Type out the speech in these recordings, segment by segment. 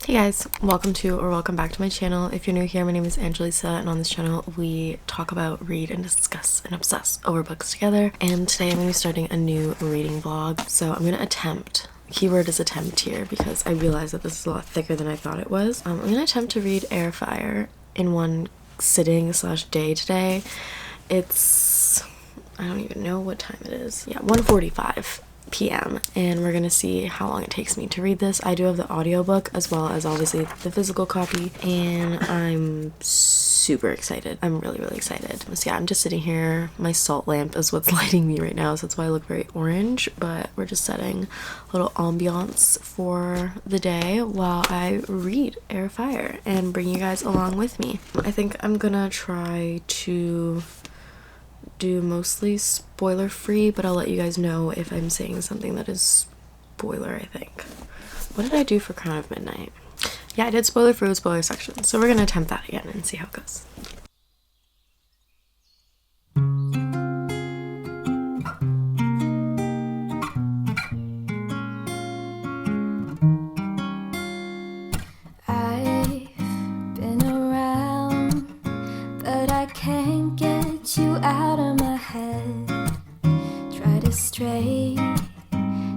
Hey guys, welcome back to my channel. If you're new here, my name is Angelisa, and on this channel we talk about, read, and discuss and obsess over books together. And today I'm going to be starting a new reading vlog. So I'm going to attempt, keyword is attempt here, because I realized that this is a lot thicker than I thought it was. I'm going to attempt to read Heir in one sitting / day today. It's, I don't even know what time it is. Yeah, 1:45 p.m. and we're gonna see how long it takes me to read this. I do have the audiobook as well as obviously the physical copy, and I'm super excited. I'm really excited. So yeah, I'm just sitting here. My salt lamp is what's lighting me right now, so that's why I look very orange, but we're just setting a little ambiance for the day while I read Heir and bring you guys along with me. I think I'm gonna try to do mostly spoiler free, but I'll let you guys know if I'm saying something that is spoiler. I think, what did I do for Crown of Midnight? Yeah, I did spoiler free with spoiler section, so we're gonna attempt that again and see how it goes. I've been around, but I can't get you out of my head. Try to stray,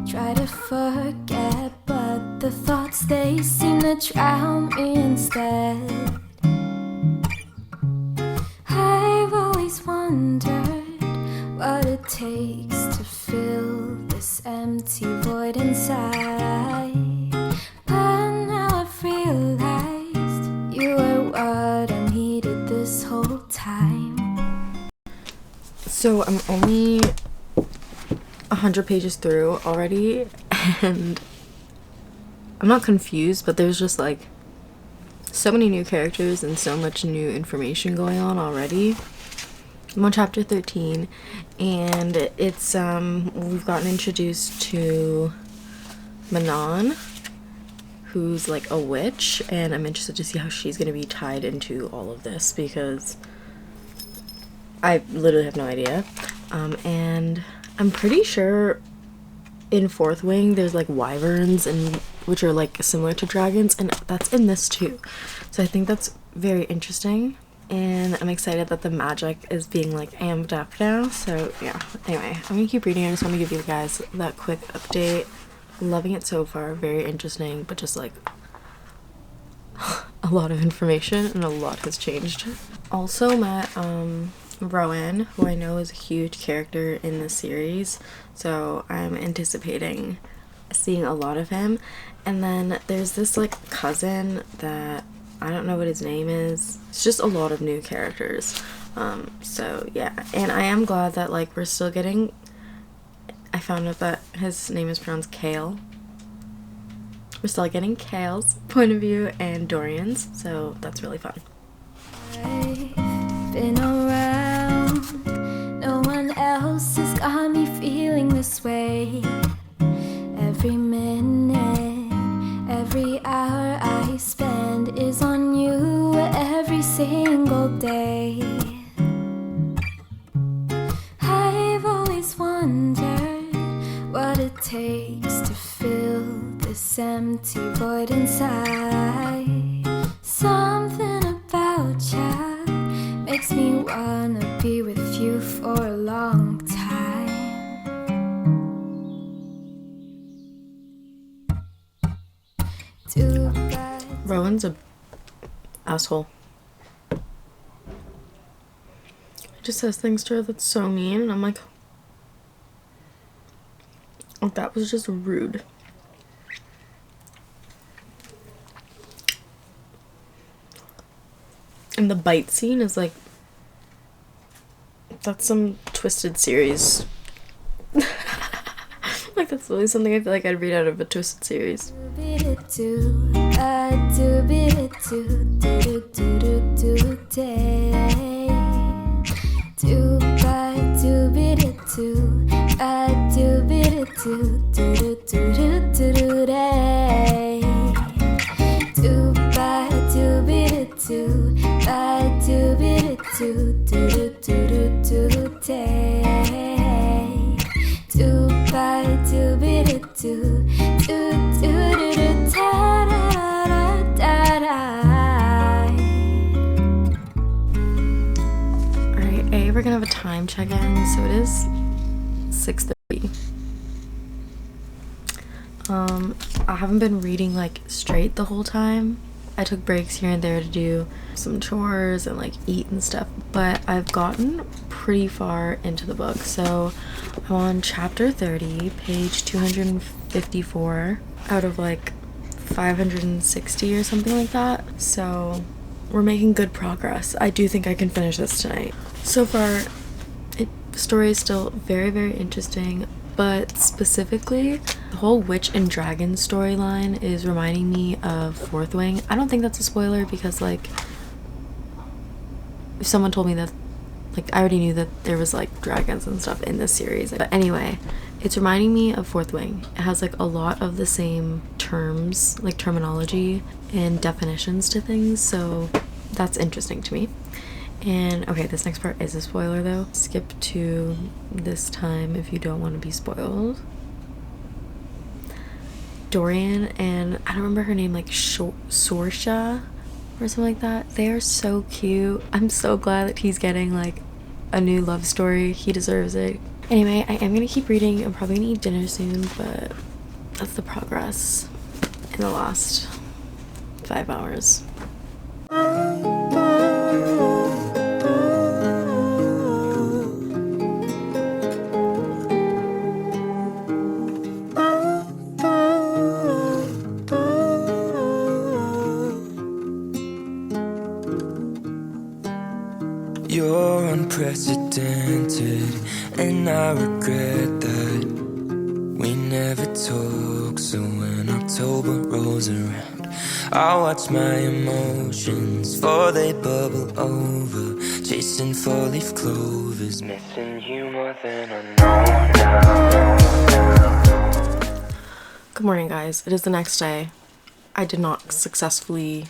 try to forget, but the thoughts, they seem to drown me instead. I've always wondered what it takes to fill this empty void inside, but now I've realized you are what I needed this whole time. So I'm only 100 pages through already, and I'm not confused, but there's just like so many new characters and so much new information going on already. I'm on chapter 13, and it's we've gotten introduced to Manon, who's like a witch, and I'm interested to see how she's gonna be tied into all of this because I literally have no idea. And I'm pretty sure in Fourth Wing there's like wyverns, and which are like similar to dragons, and that's in this too. So I think that's very interesting, and I'm excited that the magic is being like amped up now. So yeah, anyway, I'm gonna keep reading. I just want to give you guys that quick update. Loving it so far, very interesting, but just like a lot of information and a lot has changed. Also met Rowan, who I know is a huge character in the series, so I'm anticipating seeing a lot of him. And then there's this like cousin that I don't know what his name is. It's just a lot of new characters. So yeah, and I am glad that like we're still getting, I found out that his name is pronounced Kale. We're still getting Kale's point of view and Dorian's, so that's really fun. I've been around, no one else has got me feeling this way. Every minute, every hour I spend is on you every single day. I've always wondered what it takes to fill this empty void inside. Something about you makes me wanna be with you for a long time. Rowan's a asshole. He just says things to her that's so mean, and I'm like, oh, that was just rude. And the bite scene is like, that's some Twisted series. Like, that's really something I feel like I'd read out of a Twisted series. time check in, so it is 6:30. I haven't been reading like straight the whole time. I took breaks here and there to do some chores and like eat and stuff, but I've gotten pretty far into the book. So I'm on chapter 30, page 254 out of like 560 or something like that. So we're making good progress. I do think I can finish this tonight. So far, the story is still very, very interesting, but specifically the whole witch and dragon storyline is reminding me of Fourth Wing. I don't think that's a spoiler because like if someone told me that, like I already knew that there was like dragons and stuff in this series. But anyway, it's reminding me of Fourth Wing. It has like a lot of the same terms, like terminology and definitions to things, so that's interesting to me. And okay, this next part is a spoiler though. Skip to this time if you don't want to be spoiled. Dorian and I don't remember her name, like Sorsha or something like that. They are so cute. I'm so glad that he's getting like a new love story. He deserves it. Anyway, I am gonna keep reading. I'm probably gonna eat dinner soon, but that's the progress in the last 5 hours. You're unprecedented, and I regret that we never talk. So when October rolls around, I watch my emotions, for they bubble over, chasing four-leaf clovers, missing you more than I know now. Good morning, guys. It is the next day. I did not successfully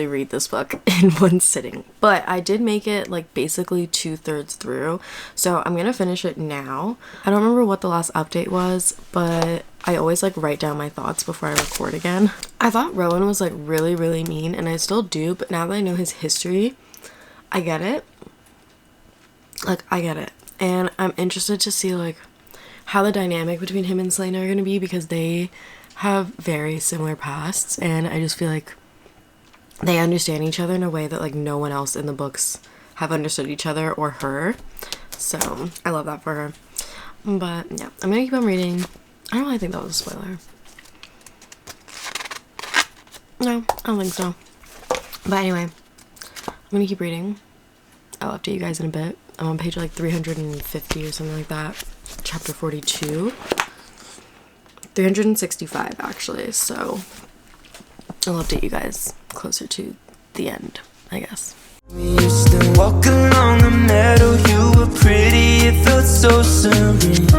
read this book in one sitting, but I did make it like basically 2/3 through, so I'm gonna finish it now. I don't remember what the last update was, but I always like write down my thoughts before I record again. I thought Rowan was like really, really mean, and I still do, but now that I know his history, I get it. Like, I get it. And I'm interested to see like how the dynamic between him and Selena are gonna be, because they have very similar pasts, and I just feel like they understand each other in a way that like no one else in the books have understood each other or her. So I love that for her. But yeah, I'm gonna keep on reading. I don't really think that was a spoiler. No, I don't think so. But anyway, I'm gonna keep reading. I'll update you guys in a bit. I'm on page like 350 or something like that. Chapter 42. 365 actually, so I'll update you guys closer to the end, I guess. We used to walk along the meadow, you were pretty, it felt so serene.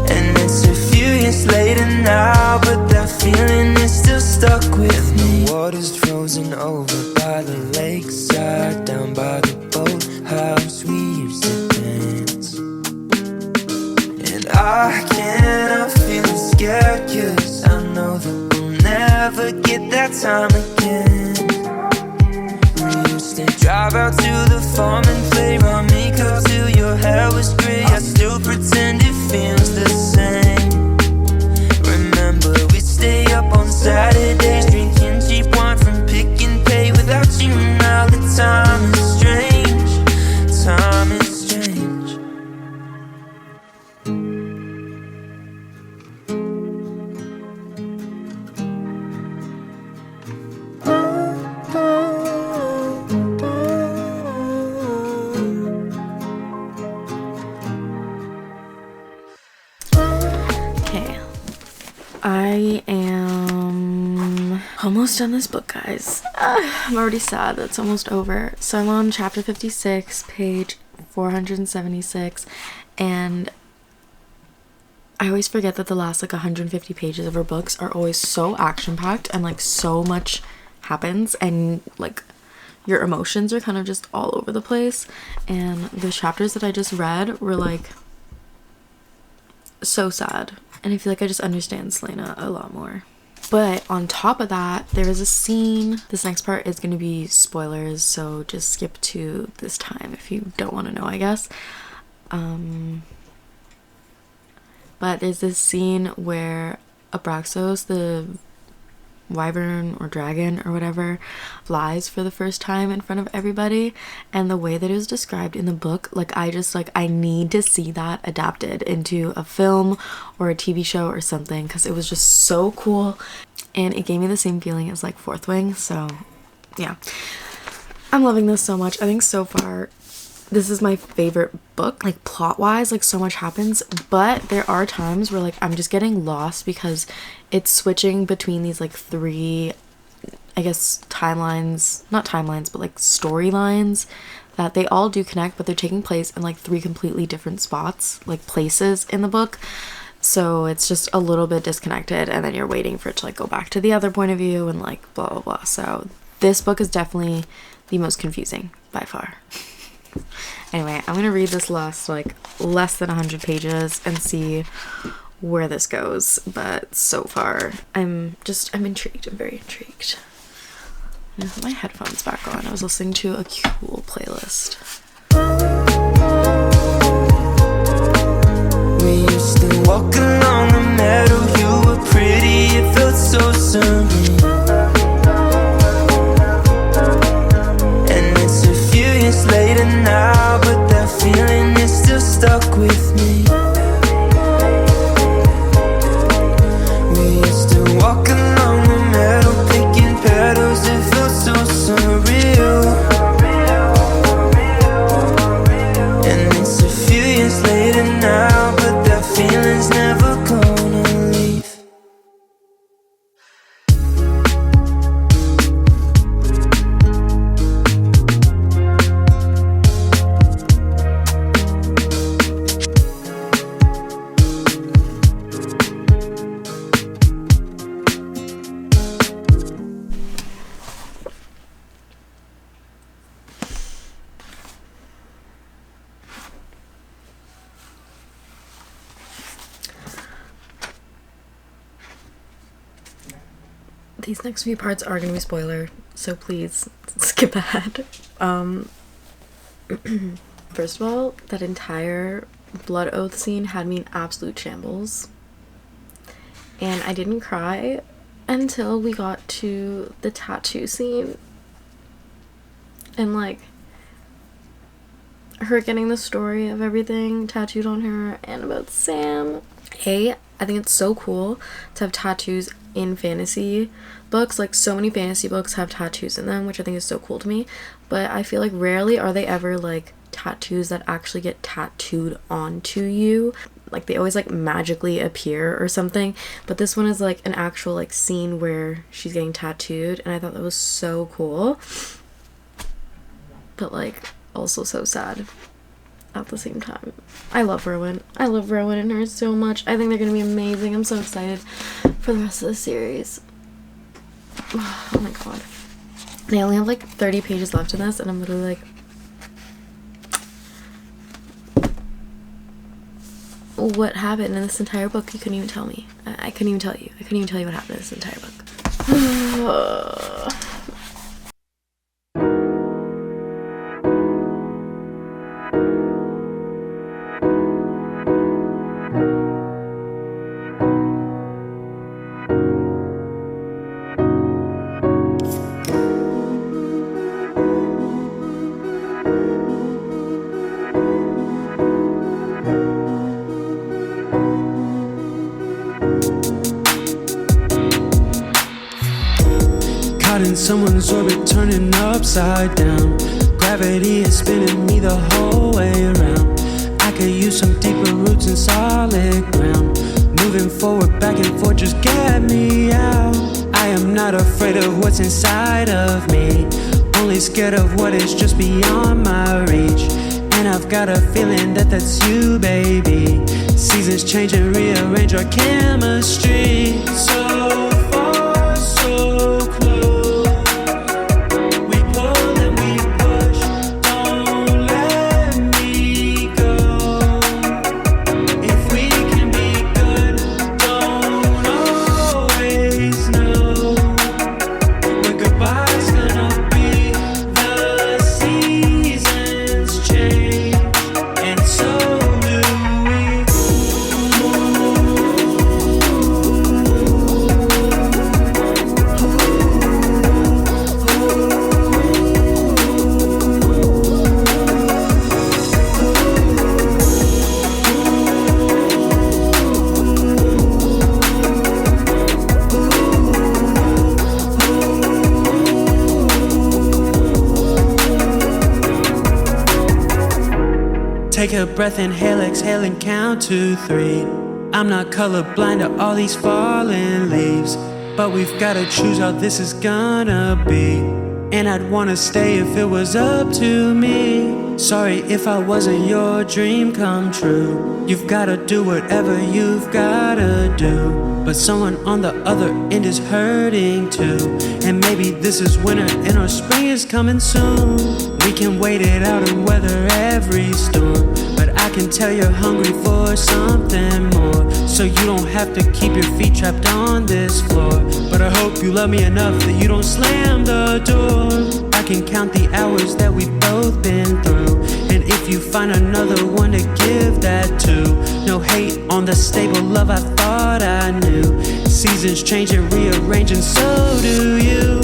And it's a few years later now, but that feeling is still stuck with me. The water's frozen over by the lakeside, down by the boathouse we used to dance. And I can't help feeling scared, 'cause I know that we'll never get that time again. We used to drive out to the farm and play around, make up till your hair was grey. I still pretend it feels the same. Remember, we'd stay up on Saturdays, drinking cheap wine from Pick and Pay without you. Now the time is strange, time is strange. I am almost done this book, guys. I'm already sad that it's almost over. So I'm on chapter 56, page 476, and I always forget that the last like 150 pages of her books are always so action-packed, and like so much happens, and like your emotions are kind of just all over the place. And the chapters that I just read were like so sad. And I feel like I just understand Selena a lot more. But on top of that, there is a scene. This next part is going to be spoilers, so just skip to this time if you don't want to know, I guess. But there's this scene where Abraxos, the wyvern or dragon or whatever, flies for the first time in front of everybody, and the way that it was described in the book, like I need to see that adapted into a film or a TV show or something, because it was just so cool and it gave me the same feeling as like Fourth Wing. So yeah, I'm loving this so much. I think so far this is my favorite book, like plot wise, like so much happens, but there are times where like I'm just getting lost because it's switching between these like three, I guess timelines, not timelines, but like storylines that they all do connect, but they're taking place in like three completely different spots, like places in the book. So it's just a little bit disconnected, and then you're waiting for it to like go back to the other point of view and like blah blah blah. So this book is definitely the most confusing by far. Anyway, I'm gonna read this last like less than 100 pages and see where this goes, but so far I'm intrigued. I'm very intrigued. I'm gonna put my headphones back on. I was listening to a cool playlist. We used to walk along the meadow, you were pretty, it felt so serene. And it's a few years later now, but that feeling is still stuck with me. We used to walk along the meadow, picking petals, it felt so surreal. And it's a few years later now, but that feeling's never gonna leave. These next few parts are gonna be spoiler, so please skip ahead. First of all, that entire blood oath scene had me in absolute shambles, and I didn't cry until we got to the tattoo scene and like her getting the story of everything tattooed on her and about Sam. I think it's so cool to have tattoos in fantasy books. Like so many fantasy books have tattoos in them, which I think is so cool to me, but I feel like rarely are they ever like tattoos that actually get tattooed onto you. Like they always like magically appear or something, but this one is like an actual like scene where she's getting tattooed, and I thought that was so cool, but like also so sad at the same time. I love Rowan. I love Rowan and her so much. I think they're gonna be amazing. I'm so excited for the rest of the series. Oh my god. They only have like 30 pages left in this, and I'm literally like, what happened in this entire book? You couldn't even tell me. I couldn't even tell you. I couldn't even tell you what happened in this entire book. In someone's orbit turning upside down. Gravity is spinning me the whole way around. I could use some deeper roots and solid ground. Moving forward, back and forth, just get me out. I am not afraid of what's inside of me, only scared of what is just beyond my reach. And I've got a feeling that that's you, baby. Seasons change and rearrange our chemistry. So far, so close. If we can be good, don't always know. Take a breath, inhale, exhale, and count to 3. I'm not colorblind to all these falling leaves, but we've gotta choose how this is gonna be. And I'd wanna stay if it was up to me. Sorry if I wasn't your dream come true. You've gotta do whatever you've gotta do, but someone on the other end is hurting too. And maybe this is winter and our spring is coming soon. We can wait it out and weather every storm, but I can tell you're hungry for something more. So you don't have to keep your feet trapped on this floor, but I hope you love me enough that you don't slam the door. I can count the hours that we've both been through, and if you find another one to give that to, no hate on the stable love I thought I knew. Seasons change and rearrange, and so do you.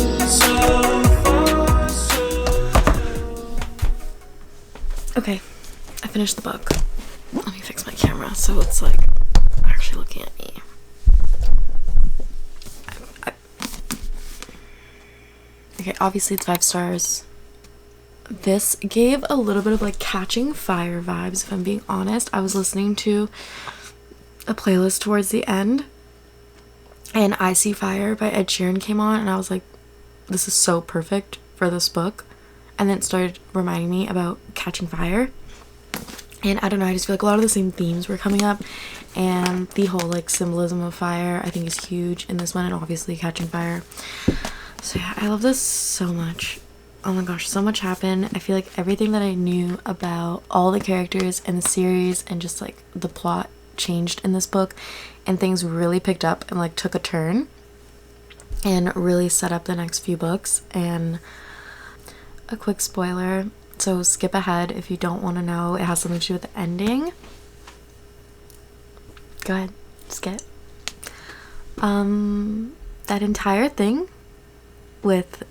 Okay, I finished the book. Let me fix my camera so it's like actually looking at me. Okay, obviously it's 5 stars. This gave a little bit of like Catching Fire vibes, if I'm being honest. I was listening to a playlist towards the end, and I See Fire by Ed Sheeran came on, and I was like, this is so perfect for this book. And then it started reminding me about Catching Fire, and I don't know, I just feel like a lot of the same themes were coming up, and the whole like symbolism of fire I think is huge in this one, and obviously Catching Fire. So yeah, I love this so much. Oh my gosh, so much happened. I feel like everything that I knew about all the characters in the series and just like the plot changed in this book, and things really picked up and like took a turn and really set up the next few books. And a quick spoiler, so skip ahead if you don't want to know. It has something to do with the ending. Go ahead, skip. That entire thing with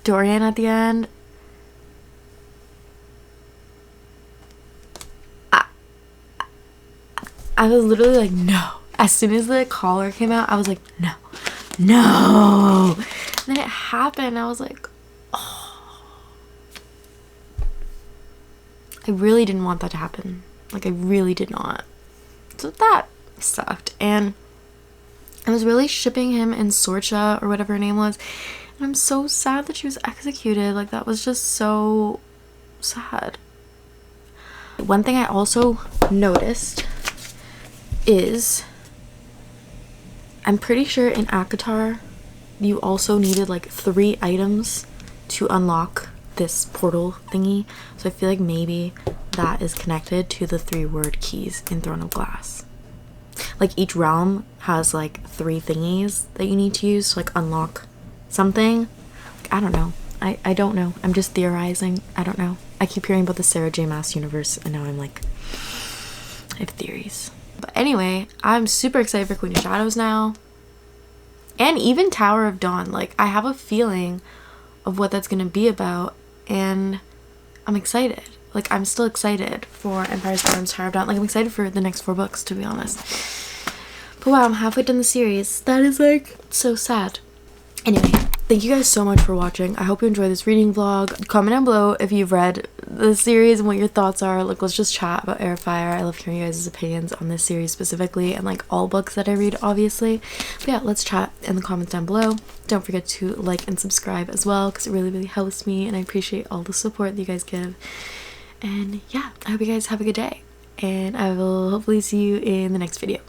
Dorian at the end, I was literally like, no. As soon as the collar came out, I was like, no. And then it happened. I was like, oh. I really didn't want that to happen. Like, I really did not. So that sucked. And I was really shipping him and Sorcha, or whatever her name was. And I'm so sad that she was executed. Like, that was just so sad. One thing I also noticed is, I'm pretty sure in ACOTAR you also needed like 3 items to unlock this portal thingy. So I feel like maybe that is connected to the 3 word keys in Throne of Glass. Like, each realm has like 3 thingies that you need to use to like unlock something. Like, I don't know. I don't know. I'm just theorizing. I don't know. I keep hearing about the Sarah J. Maas universe, and now I'm like, I have theories. But anyway, I'm super excited for Queen of Shadows now. And even Tower of Dawn. Like, I have a feeling of what that's going to be about, and I'm excited. Like, I'm still excited for Empire Storms, Tower of Dawn. Like, I'm excited for the next 4 books, to be honest. But wow, I'm halfway done the series. That is, like, so sad. Anyway, thank you guys so much for watching. I hope you enjoyed this reading vlog. Comment down below if you've read the series and what your thoughts are. Like, let's just chat about Heir. I love hearing you guys' opinions on this series specifically, and like all books that I read, obviously. But yeah, let's chat in the comments down below. Don't forget to like and subscribe as well, because it really helps me, and I appreciate all the support that you guys give. And yeah, I hope you guys have a good day, and I will hopefully see you in the next video.